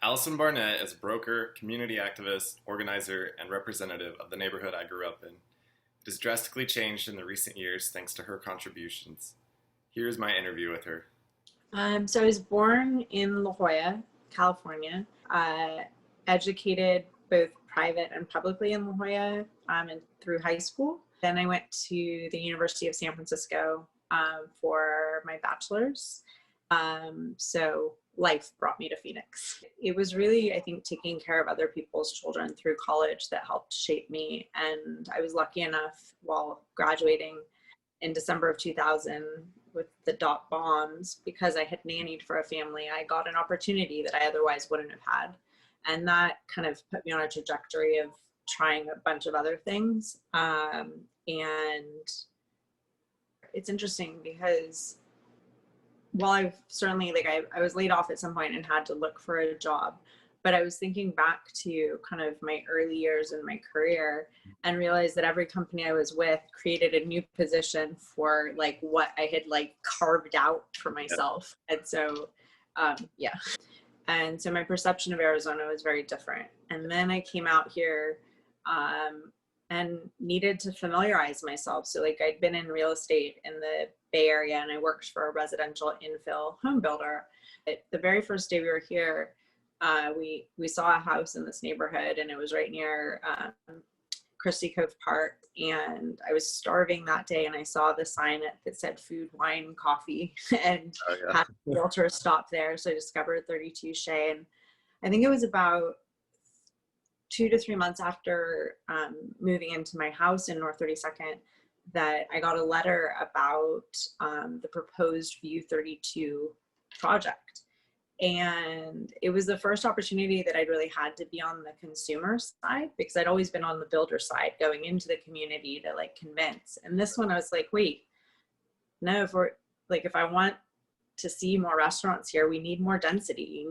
Allison Barnett is a broker, community activist, organizer, and representative of the neighborhood I grew up in. It has drastically changed in the recent years thanks to her contributions. Here's my interview with her. So I was born in La Jolla, California, educated both private and publicly in La Jolla and through high school. Then I went to the University of San Francisco for my bachelor's. So life brought me to Phoenix. It was really, I think, taking care of other people's children through college that helped shape me. And I was lucky enough while graduating in December of 2000 with the dot bombs, because I had nannied for a family, I got an opportunity that I otherwise wouldn't have had. And that kind of put me on a trajectory of trying a bunch of other things. And it's interesting because while I've certainly, I was laid off at some point and had to look for a job, but I was thinking back to kind of my early years in my career and realized that every company I was with created a new position for like what I had like carved out for myself. And so, yeah. And so my perception of Arizona was very different. And then I came out here and needed to familiarize myself. So like I'd been in real estate in the Bay Area and I worked for a residential infill home builder. The very first day we were here, we saw a house in this neighborhood and it was right near Christie Cove Park. And I was starving that day and I saw the sign that said food, wine, coffee and had a realtor stop there. So I discovered 32 Shea. And I think it was about 2 to 3 months after moving into my house in North 32nd that I got a letter about the proposed View 32 project. And it was the first opportunity that I'd really had to be on the consumer side, because I'd always been on the builder side going into the community to like convince. And this one I was like, wait, no, if I want to see more restaurants here, we need more density.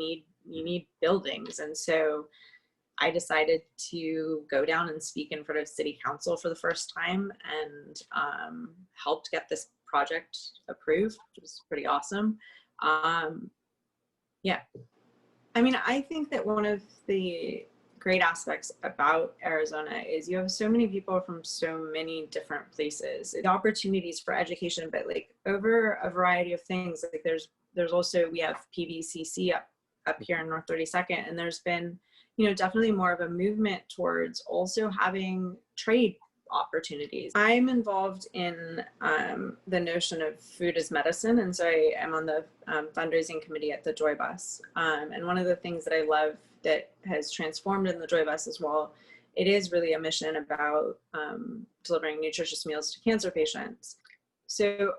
You need buildings. And so I decided to go down and speak in front of city council for the first time and helped get this project approved, which was pretty awesome. Yeah. I mean, I think that one of the great aspects about Arizona is you have so many people from so many different places. The opportunities for education, but like over a variety of things. Like there's also, we have PVCC up here in North 32nd, and there's been, definitely more of a movement towards also having trade opportunities. I'm involved in the notion of food as medicine, and so I am on the fundraising committee at the Joy Bus. And one of the things that I love that has transformed in the Joy Bus as well, it is really a mission about delivering nutritious meals to cancer patients. So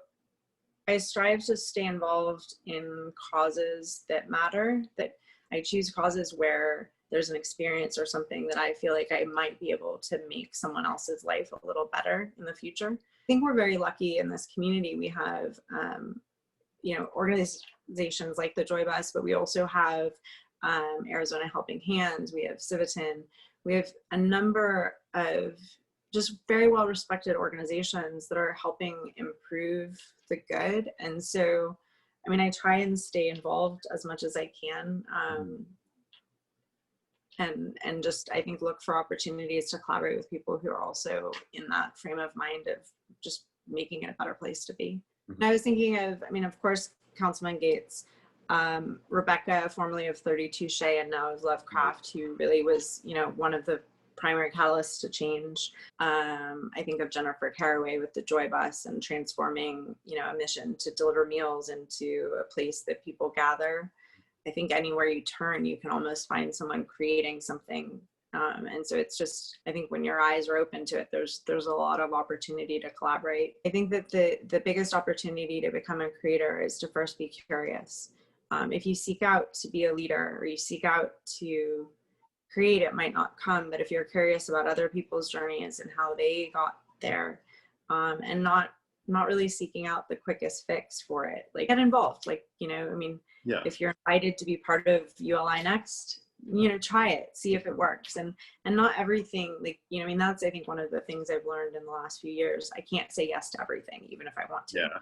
I strive to stay involved in causes that matter, that I choose causes where there's an experience or something that I feel like I might be able to make someone else's life a little better in the future. I think we're very lucky in this community. We have, organizations like the Joy Bus, but we also have Arizona Helping Hands. We have Civitan. We have a number of just very well respected organizations that are helping improve the good. And so, I mean, I try and stay involved as much as I can. And just, I think, look for opportunities to collaborate with people who are also in that frame of mind of just making it a better place to be. Mm-hmm. And I was thinking of course, Councilman Gates, Rebecca, formerly of 32 Shea and now of Lovecraft, who really was, one of the primary catalysts to change. I think of Jennifer Caraway with the Joy Bus and transforming, a mission to deliver meals into a place that people gather. I think anywhere you turn, you can almost find someone creating something. And so it's just, I think when your eyes are open to it, there's a lot of opportunity to collaborate. I think that the biggest opportunity to become a creator is to first be curious. If you seek out to be a leader or you seek out to create, it might not come, but if you're curious about other people's journeys and how they got there, and not really seeking out the quickest fix for it, like get involved, if you're invited to be part of ULI Next, try it, see if it works. And not everything, that's, I think, one of the things I've learned in the last few years. I can't say yes to everything, even if I want to. Yeah.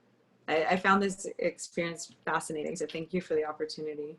I found this experience fascinating. So thank you for the opportunity.